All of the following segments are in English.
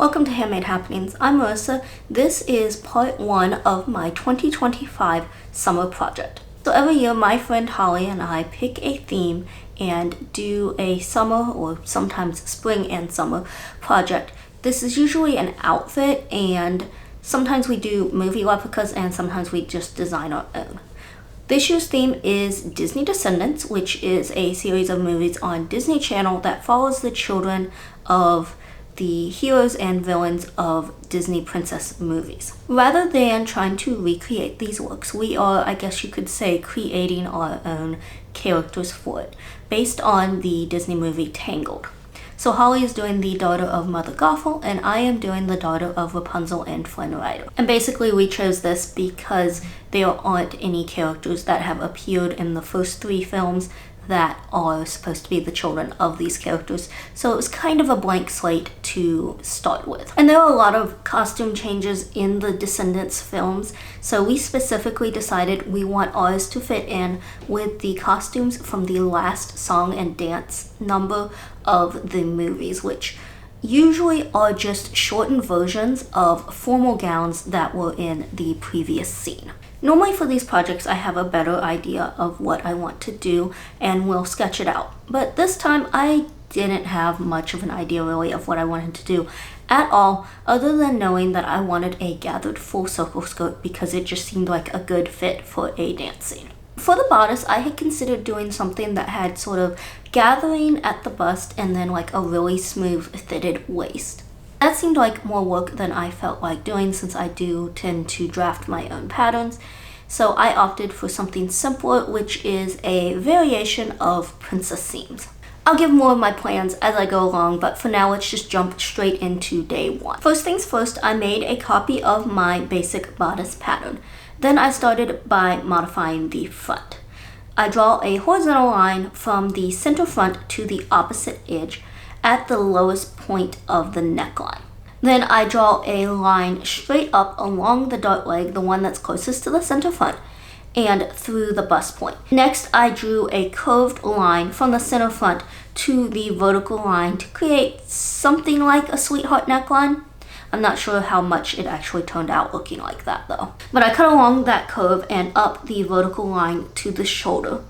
Welcome to Handmade Happenings. I'm Marissa. This is part 1 of my 2025 summer project. So every year my friend Holly and I pick a theme and do a summer or sometimes spring and summer project. This is usually an outfit, and sometimes we do movie replicas and sometimes we just design our own. This year's theme is Disney Descendants, which is a series of movies on Disney Channel that follows the children of the heroes and villains of Disney princess movies. Rather than trying to recreate these works, we are, I guess you could say, creating our own characters for it, based on the Disney movie Tangled. So Holly is doing the daughter of Mother Gothel, and I am doing the daughter of Rapunzel and Flynn Rider. And basically we chose this because there aren't any characters that have appeared in the first 3 films that are supposed to be the children of these characters, so it was kind of a blank slate to start with. And there are a lot of costume changes in the Descendants films, so we specifically decided we want ours to fit in with the costumes from the last song and dance number of the movies, which usually are just shortened versions of formal gowns that were in the previous scene. Normally for these projects I have a better idea of what I want to do and will sketch it out. But this time I didn't have much of an idea really of what I wanted to do at all, other than knowing that I wanted a gathered full circle skirt because it just seemed like a good fit for a dance scene. For the bodice, I had considered doing something that had sort of gathering at the bust and then like a really smooth fitted waist. That seemed like more work than I felt like doing, since I do tend to draft my own patterns. So I opted for something simpler, which is a variation of princess seams. I'll give more of my plans as I go along, but for now let's just jump straight into day 1. First things first, I made a copy of my basic bodice pattern. Then I started by modifying the front. I draw a horizontal line from the center front to the opposite edge at the lowest point of the neckline. Then I draw a line straight up along the dart leg, the one that's closest to the center front, and through the bust point. Next, I drew a curved line from the center front to the vertical line to create something like a sweetheart neckline. I'm not sure how much it actually turned out looking like that though. But I cut along that curve and up the vertical line to the shoulder.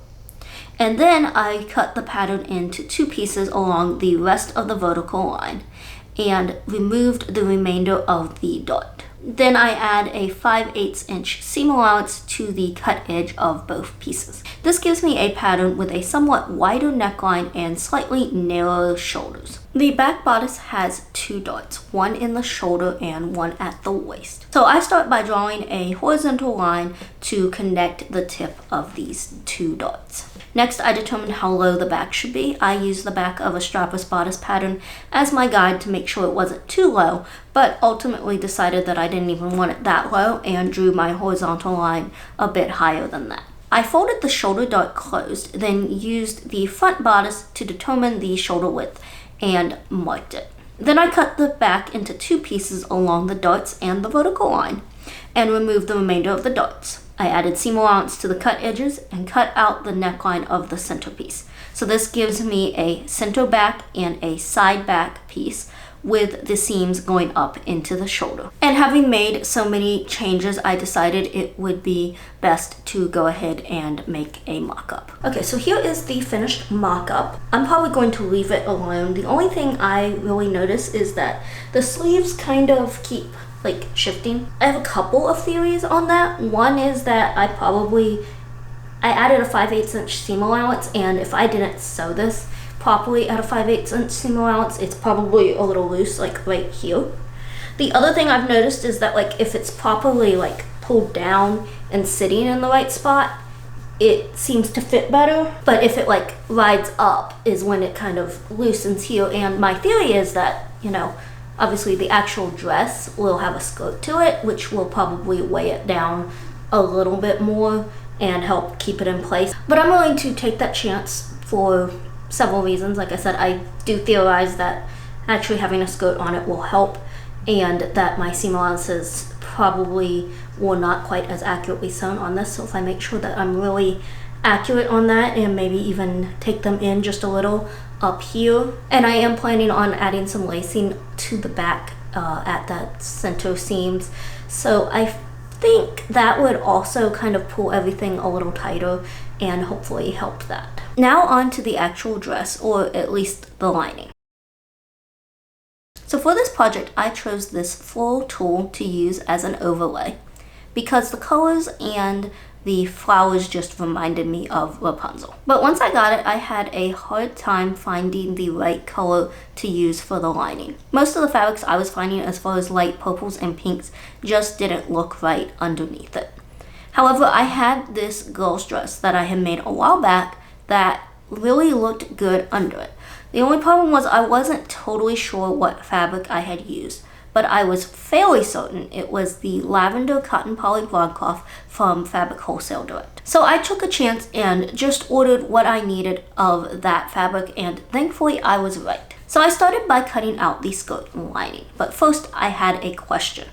And then I cut the pattern into 2 pieces along the rest of the vertical line and removed the remainder of the dart. Then I add a 5/8 inch seam allowance to the cut edge of both pieces. This gives me a pattern with a somewhat wider neckline and slightly narrower shoulders. The back bodice has 2 darts, one in the shoulder and one at the waist. So I start by drawing a horizontal line to connect the tip of these 2 darts. Next, I determined how low the back should be. I used the back of a strapless bodice pattern as my guide to make sure it wasn't too low, but ultimately decided that I didn't even want it that low and drew my horizontal line a bit higher than that. I folded the shoulder dart closed, then used the front bodice to determine the shoulder width and marked it. Then I cut the back into 2 pieces along the darts and the vertical line and removed the remainder of the darts. I added seam allowance to the cut edges and cut out the neckline of the centerpiece. So this gives me a center back and a side back piece with the seams going up into the shoulder. And having made so many changes, I decided it would be best to go ahead and make a mock-up. Okay, so here is the finished mock-up. I'm probably going to leave it alone. The only thing I really notice is that the sleeves kind of keep like shifting. I have a couple of theories on that. One is that I added a 5/8 inch seam allowance, and if I didn't sew this properly at a 5/8 inch seam allowance, it's probably a little loose, like right here. The other thing I've noticed is that like if it's properly like pulled down and sitting in the right spot, it seems to fit better. But if it like rides up is when it kind of loosens here. And my theory is that, obviously the actual dress will have a skirt to it, which will probably weigh it down a little bit more and help keep it in place. But I'm willing to take that chance for several reasons. Like I said, I do theorize that actually having a skirt on it will help, and that my seam allowances probably were not quite as accurately sewn on this. So if I make sure that I'm really accurate on that and maybe even take them in just a little up here. And I am planning on adding some lacing to the back at that center seams. So I think that would also kind of pull everything a little tighter and hopefully help that. Now on to the actual dress, or at least the lining. So for this project, I chose this floral tool to use as an overlay because the colors and the flowers just reminded me of Rapunzel. But once I got it, I had a hard time finding the right color to use for the lining. Most of the fabrics I was finding, as far as light purples and pinks, just didn't look right underneath it. However, I had this girl's dress that I had made a while back that really looked good under it. The only problem was I wasn't totally sure what fabric I had used, but I was fairly certain it was the lavender cotton poly broadcloth from Fabric Wholesale Direct. So I took a chance and just ordered what I needed of that fabric, and thankfully I was right. So I started by cutting out the skirt lining, but first I had a question.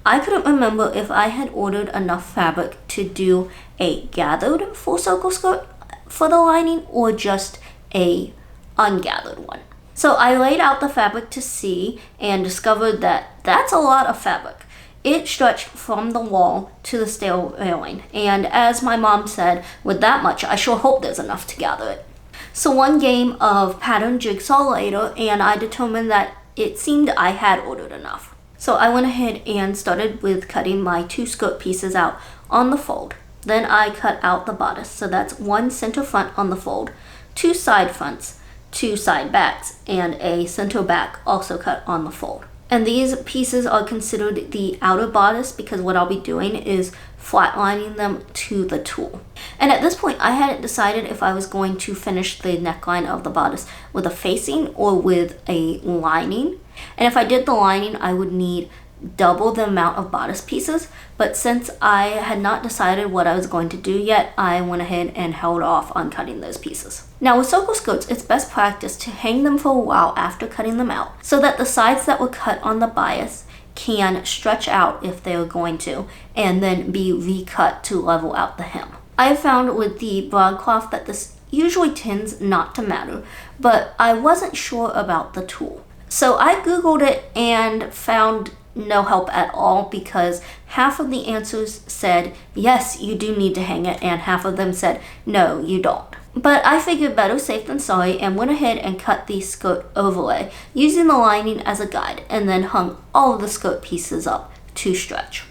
I couldn't remember if I had ordered enough fabric to do a gathered full circle skirt for the lining or just a ungathered one. So I laid out the fabric to see and discovered that that's a lot of fabric. It stretched from the wall to the stair railing, and as my mom said, with that much, I sure hope there's enough to gather it. So one game of pattern jigsaw later, and I determined that it seemed I had ordered enough. So I went ahead and started with cutting my 2 skirt pieces out on the fold. Then I cut out the bodice, so that's 1 center front on the fold, 2 side fronts, 2 side backs, and a center back also cut on the fold. And these pieces are considered the outer bodice because what I'll be doing is flatlining them to the tool. And at this point, I hadn't decided if I was going to finish the neckline of the bodice with a facing or with a lining. And if I did the lining, I would need double the amount of bodice pieces, but since I had not decided what I was going to do yet, I went ahead and held off on cutting those pieces. Now with circle skirts, it's best practice to hang them for a while after cutting them out so that the sides that were cut on the bias can stretch out if they are going to, and then be recut to level out the hem. I have found with the broadcloth that this usually tends not to matter, but I wasn't sure about the tool. So I Googled it and found no help at all because half of the answers said, yes, you do need to hang it, and half of them said, no, you don't. But I figured better safe than sorry and went ahead and cut the skirt overlay using the lining as a guide, and then hung all of the skirt pieces up to stretch.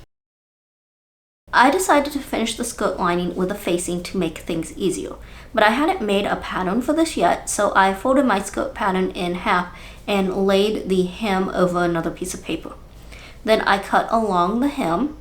I decided to finish the skirt lining with a facing to make things easier, but I hadn't made a pattern for this yet, so I folded my skirt pattern in half and laid the hem over another piece of paper. Then I cut along the hem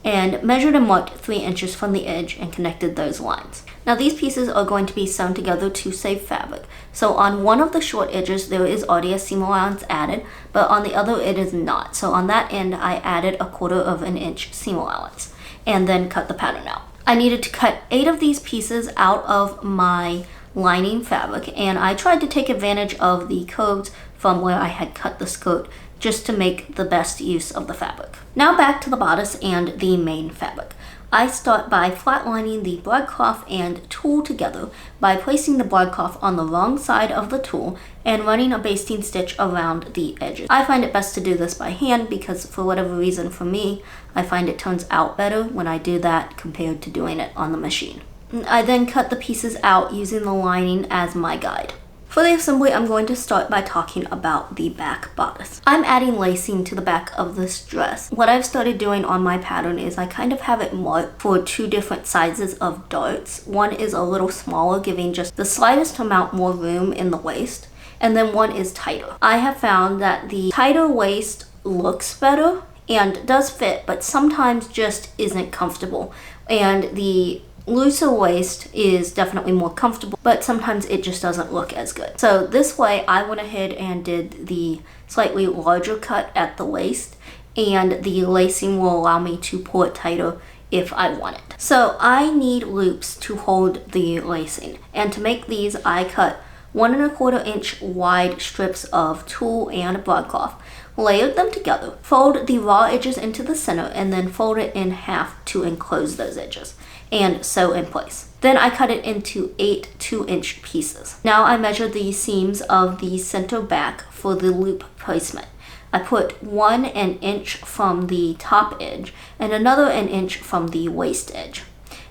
and measured and marked 3 inches from the edge and connected those lines. Now these pieces are going to be sewn together to save fabric. So on one of the short edges there is already a seam allowance added, but on the other it is not. So on that end I added 1/4 of an inch seam allowance and then cut the pattern out. I needed to cut 8 of these pieces out of my lining fabric, and I tried to take advantage of the curves from where I had cut the skirt just to make the best use of the fabric. Now back to the bodice and the main fabric. I start by flatlining the broadcloth and tool together by placing the broadcloth on the wrong side of the tool and running a basting stitch around the edges. I find it best to do this by hand because for whatever reason for me, I find it turns out better when I do that compared to doing it on the machine. I then cut the pieces out using the lining as my guide. For the assembly, I'm going to start by talking about the back bodice. I'm adding lacing to the back of this dress. What I've started doing on my pattern is I kind of have it marked for 2 different sizes of darts. One is a little smaller, giving just the slightest amount more room in the waist, and then one is tighter. I have found that the tighter waist looks better and does fit, but sometimes just isn't comfortable. And the looser waist is definitely more comfortable, but sometimes it just doesn't look as good. So this way I went ahead and did the slightly larger cut at the waist, and the lacing will allow me to pull it tighter if I want it. So I need loops to hold the lacing, and to make these I cut 1 1/4 inch wide strips of tulle and broadcloth, layered them together, fold the raw edges into the center, and then fold it in half to enclose those edges and sew in place. Then I cut it into 8 2-inch pieces. Now I measure the seams of the center back for the loop placement. I put 1 an inch from the top edge and another an inch from the waist edge.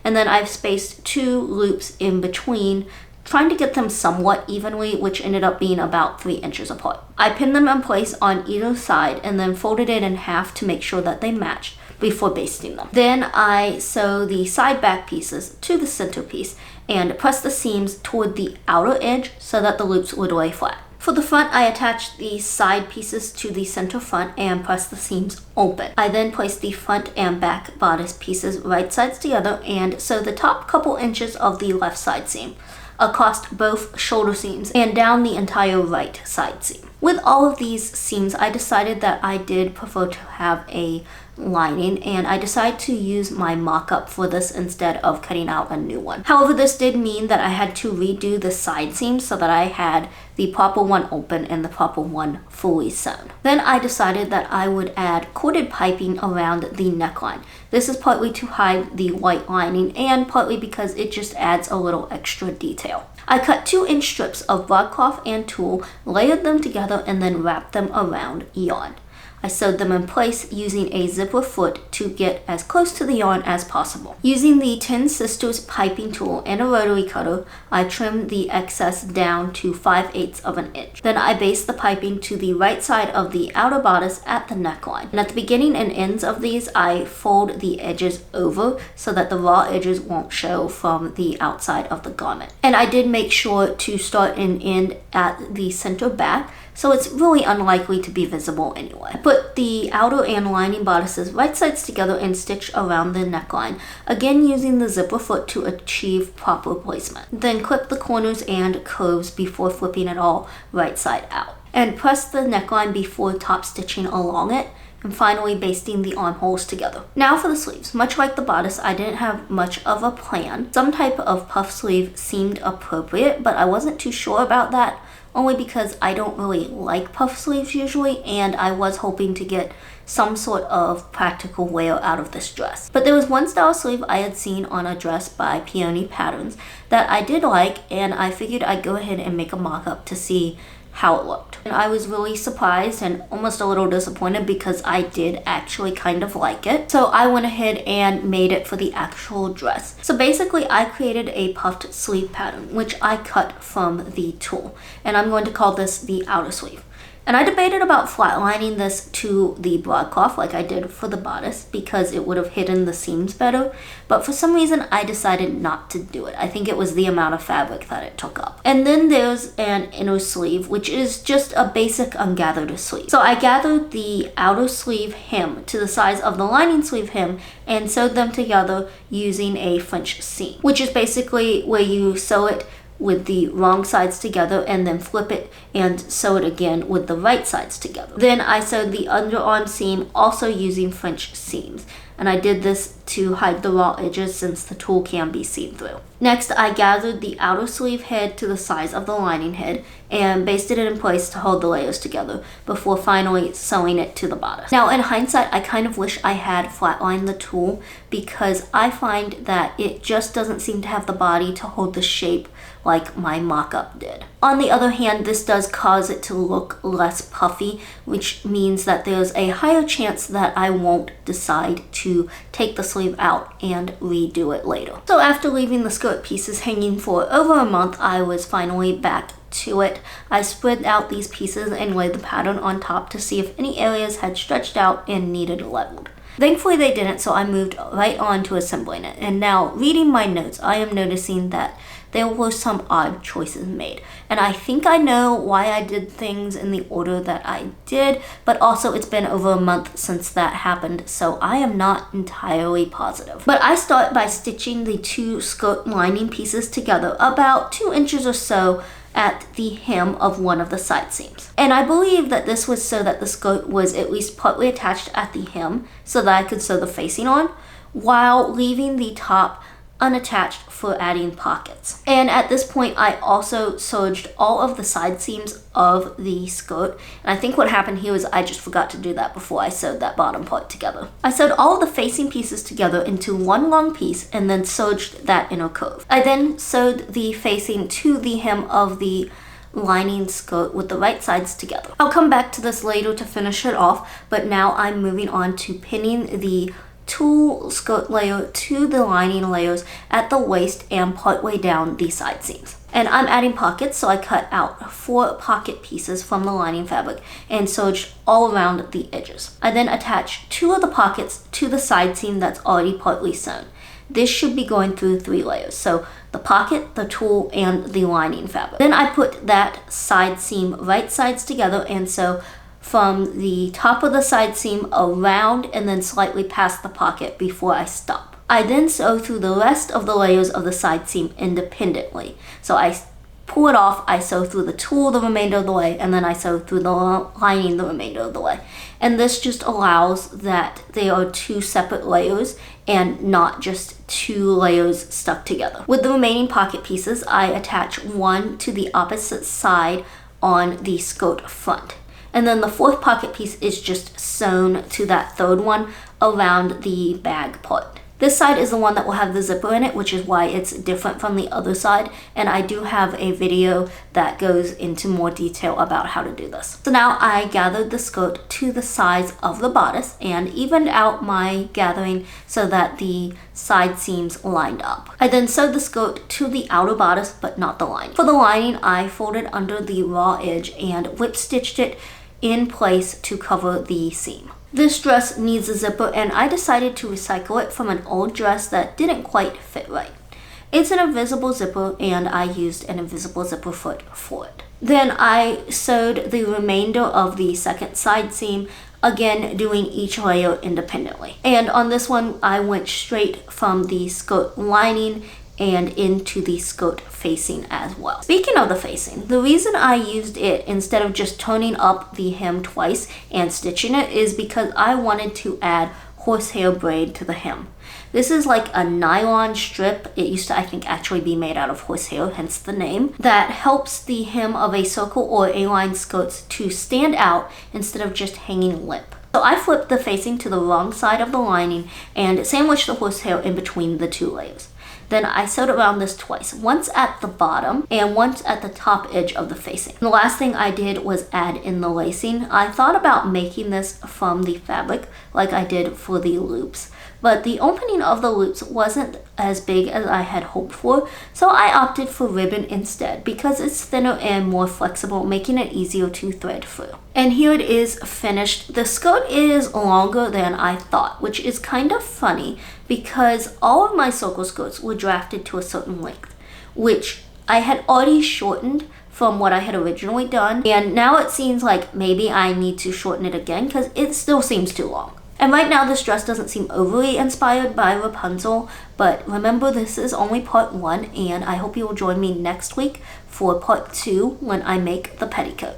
And then I've spaced 2 loops in between, trying to get them somewhat evenly, which ended up being about 3 inches apart. I pinned them in place on either side and then folded it in half to make sure that they matched before basting them. Then I sew the side back pieces to the center piece and press the seams toward the outer edge so that the loops would lay flat. For the front, I attached the side pieces to the center front and pressed the seams open. I then placed the front and back bodice pieces right sides together and sewed the top couple inches of the left side seam across both shoulder seams and down the entire right side seam. With all of these seams, I decided that I did prefer to have a lining, and I decided to use my mock-up for this instead of cutting out a new one. However, this did mean that I had to redo the side seams so that I had the proper one open and the proper one fully sewn. Then I decided that I would add corded piping around the neckline. This is partly to hide the white lining and partly because it just adds a little extra detail. I cut 2-inch strips of broadcloth and tulle, layered them together, and then wrapped them around yarn. I sewed them in place using a zipper foot to get as close to the yarn as possible. Using the Ten Sisters piping tool and a rotary cutter, I trimmed the excess down to 5/8 of an inch. Then I basted the piping to the right side of the outer bodice at the neckline. And at the beginning and ends of these, I fold the edges over so that the raw edges won't show from the outside of the garment. And I did make sure to start and end at the center back, so it's really unlikely to be visible anyway. I put the outer and lining bodices right sides together and stitched around the neckline, again using the zipper foot to achieve proper placement. Then clip the corners and curves before flipping it all right side out. And press the neckline before top stitching along it, and finally basting the armholes together. Now for the sleeves. Much like the bodice, I didn't have much of a plan. Some type of puff sleeve seemed appropriate, but I wasn't too sure about that, only because I don't really like puff sleeves usually, and I was hoping to get some sort of practical wear out of this dress. But there was one style sleeve I had seen on a dress by Peony Patterns that I did like, and I figured I'd go ahead and make a mock-up to see how it looked. And I was really surprised and almost a little disappointed because I did actually kind of like it. So I went ahead and made it for the actual dress. So basically I created a puffed sleeve pattern, which I cut from the tool. And I'm going to call this the outer sleeve. And I debated about flatlining this to the broadcloth like I did for the bodice because it would have hidden the seams better, but for some reason I decided not to do it. I think it was the amount of fabric that it took up. And then there's an inner sleeve, which is just a basic ungathered sleeve. So I gathered the outer sleeve hem to the size of the lining sleeve hem and sewed them together using a French seam, which is basically where you sew it with the wrong sides together and then flip it and sew it again with the right sides together. Then I sewed the underarm seam also using French seams, and I did this to hide the raw edges since the tool can be seen through. Next, I gathered the outer sleeve head to the size of the lining head and basted it in place to hold the layers together before finally sewing it to the bodice. Now, in hindsight, I kind of wish I had flatlined the tool because I find that it just doesn't seem to have the body to hold the shape like my mock-up did. On the other hand, this does cause it to look less puffy, which means that there's a higher chance that I won't decide to take the sleeve out and redo it later. So after leaving the skirt pieces hanging for over a month, I was finally back to it. I spread out these pieces and laid the pattern on top to see if any areas had stretched out and needed leveled. Thankfully they didn't, so I moved right on to assembling it. And now, reading my notes, I am noticing that there were some odd choices made. And I think I know why I did things in the order that I did, but also it's been over a month since that happened, so I am not entirely positive. But I start by stitching the 2 skirt lining pieces together about 2 inches or so at the hem of one of the side seams. And I believe that this was so that the skirt was at least partly attached at the hem so that I could sew the facing on, while leaving the top unattached for adding pockets. And at this point, I also serged all of the side seams of the skirt. And I think what happened here was I just forgot to do that before I sewed that bottom part together. I sewed all of the facing pieces together into one long piece and then serged that inner curve. I then sewed the facing to the hem of the lining skirt with the right sides together. I'll come back to this later to finish it off, but now I'm moving on to pinning the tulle skirt layer to the lining layers at the waist and partway down the side seams. And I'm adding pockets, so I cut out 4 pocket pieces from the lining fabric and sewed all around the edges. I then attach 2 of the pockets to the side seam that's already partly sewn. This should be going through 3 layers, so the pocket, the tulle, and the lining fabric. Then I put that side seam right sides together and sew from the top of the side seam around and then slightly past the pocket before I stop. I then sew through the rest of the layers of the side seam independently. So I pull it off, I sew through the tulle the remainder of the way, and then I sew through the lining the remainder of the way. And this just allows that they are 2 separate layers and not just 2 layers stuck together. With the remaining pocket pieces, I attach one to the opposite side on the skirt front. And then the 4th pocket piece is just sewn to that 3rd one around the bag part. This side is the one that will have the zipper in it, which is why it's different from the other side. And I do have a video that goes into more detail about how to do this. So now I gathered the skirt to the size of the bodice and evened out my gathering so that the side seams lined up. I then sewed the skirt to the outer bodice, but not the lining. For the lining, I folded under the raw edge and whip stitched it in place to cover the seam. This dress needs a zipper, and I decided to recycle it from an old dress that didn't quite fit right. It's an invisible zipper, and I used an invisible zipper foot for it. Then I sewed the remainder of the second side seam, again doing each layer independently. And on this one, I went straight from the skirt lining and into the skirt facing as well. Speaking of the facing, the reason I used it instead of just turning up the hem twice and stitching it is because I wanted to add horsehair braid to the hem. This is like a nylon strip. It used to, I think, actually be made out of horsehair, hence the name, that helps the hem of a circle or A-line skirts to stand out instead of just hanging limp. So I flipped the facing to the wrong side of the lining and sandwiched the horsehair in between the 2 layers. Then I sewed around this twice, once at the bottom and once at the top edge of the facing. The last thing I did was add in the lacing. I thought about making this from the fabric like I did for the loops, but the opening of the loops wasn't as big as I had hoped for, so I opted for ribbon instead because it's thinner and more flexible, making it easier to thread through. And here it is finished. The skirt is longer than I thought, which is kind of funny because all of my circle skirts were drafted to a certain length, which I had already shortened from what I had originally done, and now it seems like maybe I need to shorten it again because it still seems too long. And right now this dress doesn't seem overly inspired by Rapunzel, but remember this is only part 1, and I hope you will join me next week for part 2 when I make the petticoat.